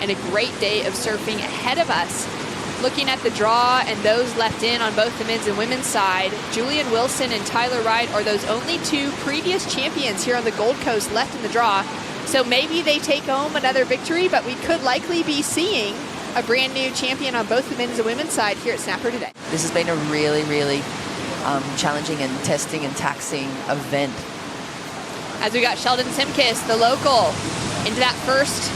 and a great day of surfing ahead of us. Looking at the draw and those left in on both the men's and women's side, Julian Wilson and Tyler Wright are those only two previous champions here on the Gold Coast left in the draw. So maybe they take home another victory, but we could likely be seeing a brand new champion on both the men's and women's side here at Snapper today. This has been a really, really challenging and testing and taxing event. As we got Sheldon Simkus, the local, into that first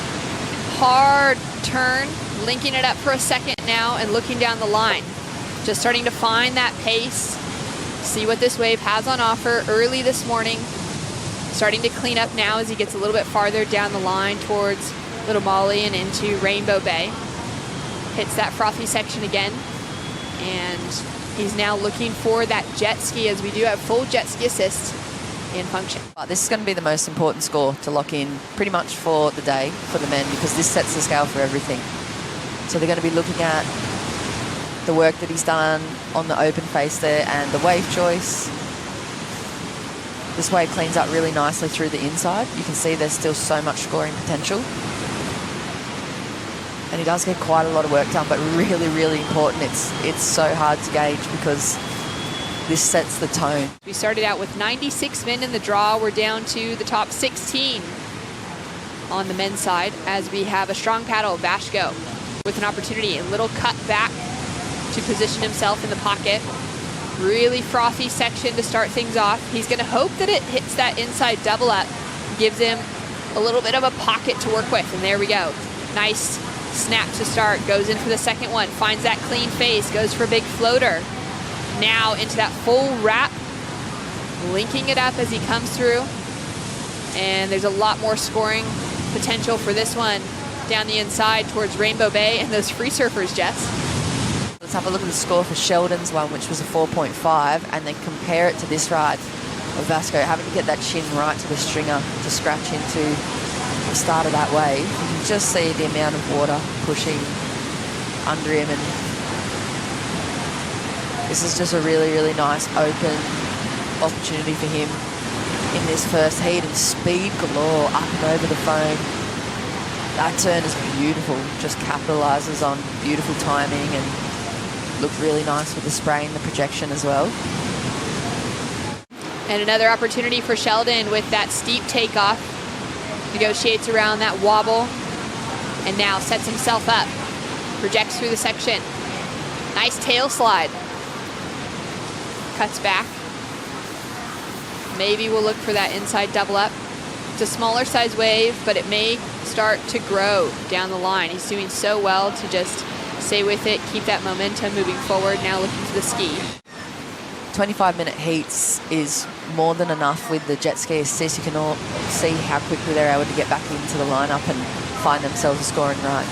hard turn, linking it up for a second now and looking down the line. Just starting to find that pace, see what this wave has on offer early this morning. Starting to clean up now as he gets a little bit farther down the line towards Little Molly and into Rainbow Bay. Hits that frothy section again, and he's now looking for that jet ski, as we do have full jet ski assist in function. This is going to be the most important score to lock in pretty much for the day for the men, because this sets the scale for everything. So they're going to be looking at the work that he's done on the open face there and the wave choice. This wave cleans up really nicely through the inside. You can see there's still so much scoring potential. And he does get quite a lot of work done, but really, really important. It's so hard to gauge because this sets the tone. We started out with 96 men in the draw. We're down to the top 16 on the men's side as we have a strong paddle, Vasco, with an opportunity, a little cut back to position himself in the pocket. Really frothy section to start things off. He's going to hope that it hits that inside double up, gives him a little bit of a pocket to work with, and there we go. Nice snap to start, goes in for the second one, finds that clean face, goes for a big floater. Now into that full wrap, linking it up as he comes through, and there's a lot more scoring potential for this one down the inside towards Rainbow Bay and those free surfers, Jess. Let's have a look at the score for Sheldon's one, which was a 4.5, and then compare it to this ride of Vasco, having to get that chin right to the stringer to scratch into the start of that wave. You can just see the amount of water pushing under him, and this is just a really, really nice open opportunity for him in this first heat, and speed galore up and over the foam. That turn is beautiful, just capitalises on beautiful timing and looked really nice with the spray and the projection as well. And another opportunity for Sheldon with that steep takeoff. Negotiates around that wobble and now sets himself up. Projects through the section. Nice tail slide. Cuts back. Maybe we'll look for that inside double up. It's a smaller size wave, but it may start to grow down the line. He's doing so well to just stay with it, keep that momentum moving forward. Now looking for the ski. 25-minute heats is more than enough with the jet ski assist. You can all see how quickly they're able to get back into the lineup and find themselves a scoring ride.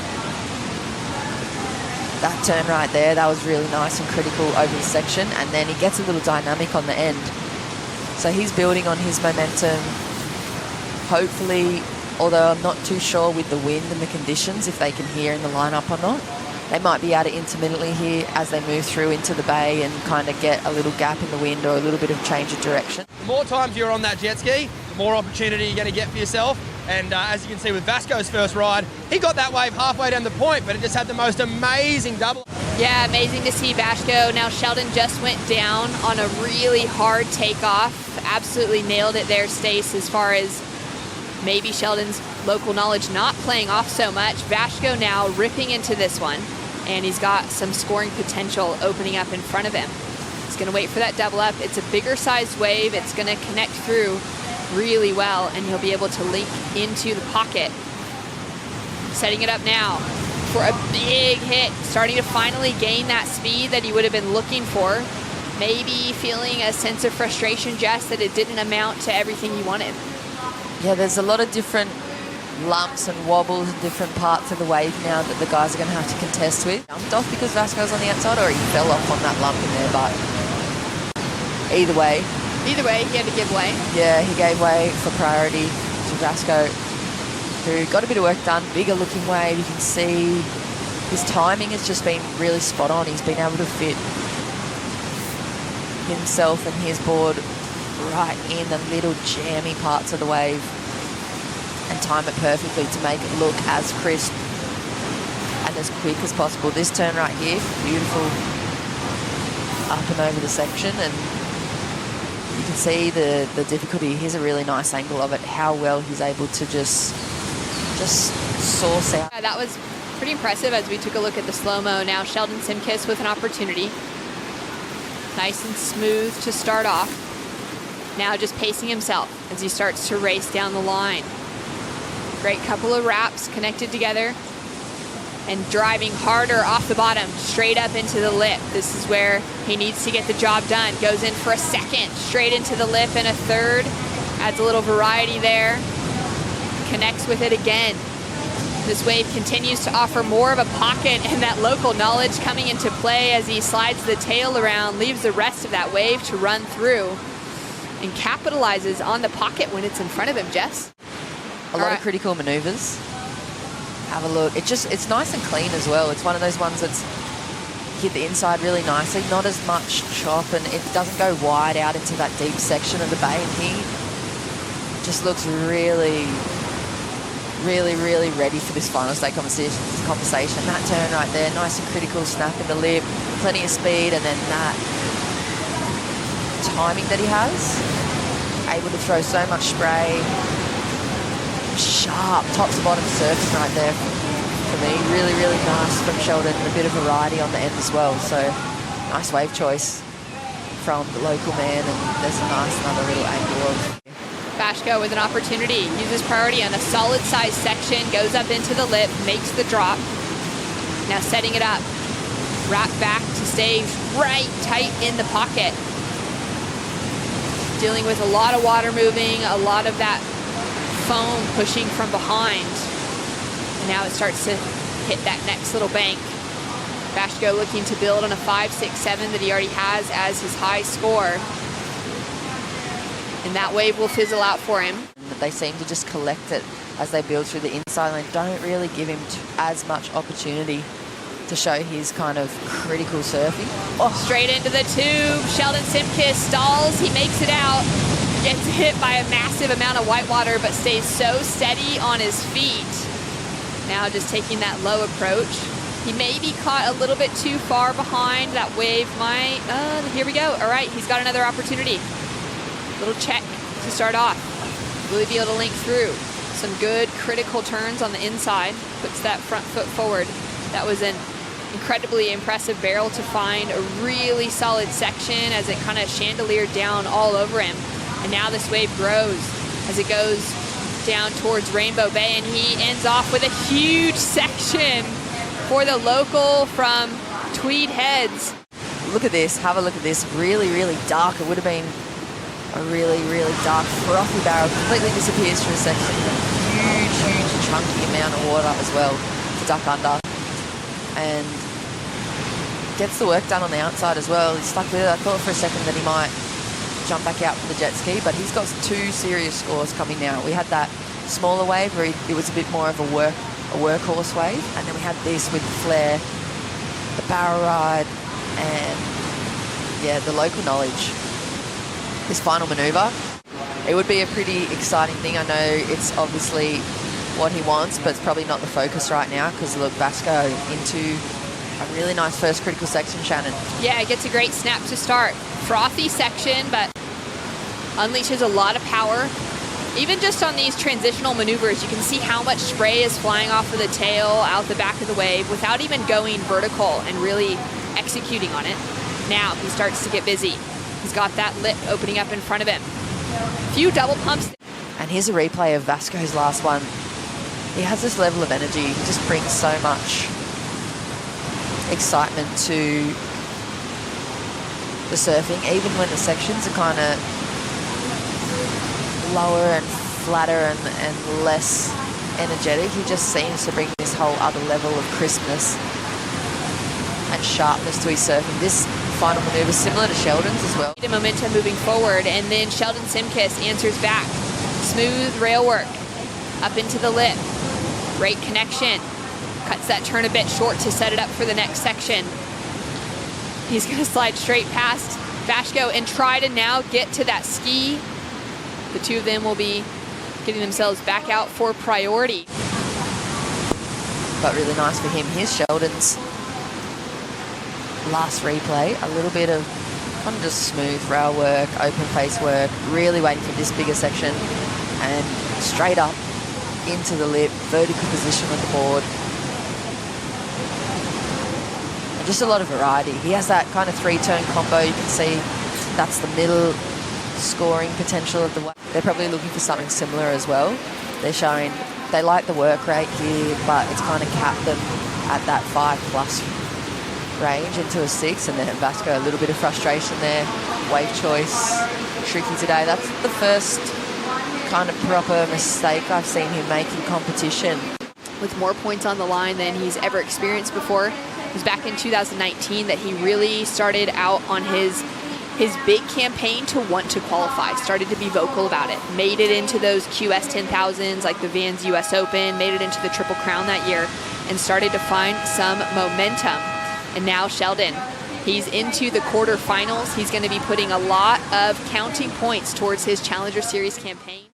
That turn right there, that was really nice and critical over the section, and then he gets a little dynamic on the end. So he's building on his momentum. Hopefully, although I'm not too sure with the wind and the conditions if they can hear in the lineup or not, they might be able to intermittently here as they move through into the bay and kind of get a little gap in the wind or a little bit of change of direction. The more times you're on that jet ski, the more opportunity you're going to get for yourself. And as you can see with Vasco's first ride, he got that wave halfway down the point, but it just had the most amazing double. Yeah, amazing to see Vasco. Now Sheldon just went down on a really hard takeoff. Absolutely nailed it there, Stace, as far as maybe Sheldon's local knowledge not playing off so much. Vasco now ripping into this one, and he's got some scoring potential opening up in front of him. He's going to wait for that double up. It's a bigger sized wave. It's going to connect through really well, and he'll be able to link into the pocket. Setting it up now for a big hit, starting to finally gain that speed that he would have been looking for. Maybe feeling a sense of frustration, Jess, that it didn't amount to everything he wanted. Yeah, there's a lot of different lumps and wobbles in different parts of the wave now that the guys are going to have to contest with. Jumped off because Vasco's on the outside, or he fell off on that lump in there, but either way. Either way, he had to give way. Yeah, he gave way for priority to Vasco, who got a bit of work done. Bigger looking wave, you can see his timing has just been really spot on. He's been able to fit himself and his board right in the little jammy parts of the wave and time it perfectly to make it look as crisp as quick as possible. This turn right here, beautiful up and over the section, and you can see the difficulty. Here's a really nice angle of it, how well he's able to just source out. Yeah, that was pretty impressive as we took a look at the slow-mo. Now Sheldon Simkus with an opportunity. Nice and smooth to start off. Now just pacing himself as he starts to race down the line. Great couple of wraps connected together and driving harder off the bottom, straight up into the lip. This is where he needs to get the job done. Goes in for a second, straight into the lip, and a third. Adds a little variety there. Connects with it again. This wave continues to offer more of a pocket, and that local knowledge coming into play as he slides the tail around, leaves the rest of that wave to run through, and capitalizes on the pocket when it's in front of him, Jess. A lot of critical maneuvers. Have a look. It's nice and clean as well. It's one of those ones that's hit the inside really nicely, not as much chop, and it doesn't go wide out into that deep section of the bay, and he just looks really ready for this final state conversation. That turn right there, nice and critical, snap in the lip, plenty of speed, and then that timing that he has, able to throw so much spray. Sharp top to bottom surfing right there for me. Really nice from Sheldon, and a bit of variety on the end as well. So nice wave choice from the local man, and there's a nice another little angle of Vasco with an opportunity, uses priority on a solid size section, goes up into the lip, makes the drop. Now setting it up, wrap back to stay right tight in the pocket. Dealing with a lot of water moving, a lot of that foam pushing from behind. And now it starts to hit that next little bank. Vasco looking to build on a 5, 6, 7 that he already has as his high score. And that wave will fizzle out for him. They seem to just collect it as they build through the inside lane. Don't really give him as much opportunity to show his kind of critical surfing. Oh. Straight into the tube. Sheldon Simkus stalls. He makes it out. Gets hit by a massive amount of whitewater, but stays so steady on his feet. Now just taking that low approach. He may be caught a little bit too far behind. That wave might... here we go. All right, he's got another opportunity. Little check to start off. Will he be able to link through? Some good critical turns on the inside. Puts that front foot forward. That was an incredibly impressive barrel to find. A really solid section as it kind of chandeliered down all over him. And now this wave grows as it goes down towards Rainbow Bay, and he ends off with a huge section for the local from Tweed Heads. Look at this. Have a look at this. Really dark. It would have been a really dark, frothy barrel. Completely disappears through a section. Huge chunky amount of water as well to duck under. And gets the work done on the outside as well. He's stuck with it. I thought for a second that he might jump back out for the jet ski, but he's got 2 serious scores coming now. We had that smaller wave where it was a bit more of a workhorse wave, and then we had this with the flare, the barrel ride, and yeah, the local knowledge. This final manoeuvre, it would be a pretty exciting thing. I know it's obviously what he wants, but it's probably not the focus right now, because look, Vasco into a really nice first critical section, Shannon. Yeah, it gets a great snap to start. Frothy section, but unleashes a lot of power. Even just on these transitional maneuvers, you can see how much spray is flying off of the tail, out the back of the wave, without even going vertical and really executing on it. Now he starts to get busy. He's got that lip opening up in front of him. A few double pumps. And here's a replay of Vasco's last one. He has this level of energy. He just brings so much excitement to the surfing, even when the sections are kind of lower and flatter and less energetic. He just seems to bring this whole other level of crispness and sharpness to his surfing. This final manoeuvre is similar to Sheldon's as well. The momentum moving forward, and then Sheldon Simkus answers back. Smooth rail work up into the lip. Great connection. Cuts that turn a bit short to set it up for the next section. He's going to slide straight past Vasco and try to now get to that ski. The two of them will be getting themselves back out for priority. but really nice for him. Here's Sheldon's last replay. A little bit of kind of just smooth rail work, open face work, really waiting for this bigger section, and straight up into the lip, vertical position on the board. And just a lot of variety. He has that kind of 3-turn combo. You can see that's the middle scoring potential of the way. They're probably looking for something similar as well. They're showing they like the work rate here, but it's kind of capped them at that 5+ range into a 6, and then Vasco, a little bit of frustration there. Wave choice, tricky today. That's the first kind of proper mistake I've seen him make in competition. With more points on the line than he's ever experienced before. It was back in 2019 that he really started out on his big campaign to want to qualify, started to be vocal about it, made it into those QS 10,000s like the Vans US Open, made it into the Triple Crown that year, and started to find some momentum. And now Sheldon, he's into the quarterfinals. He's going to be putting a lot of counting points towards his Challenger Series campaign.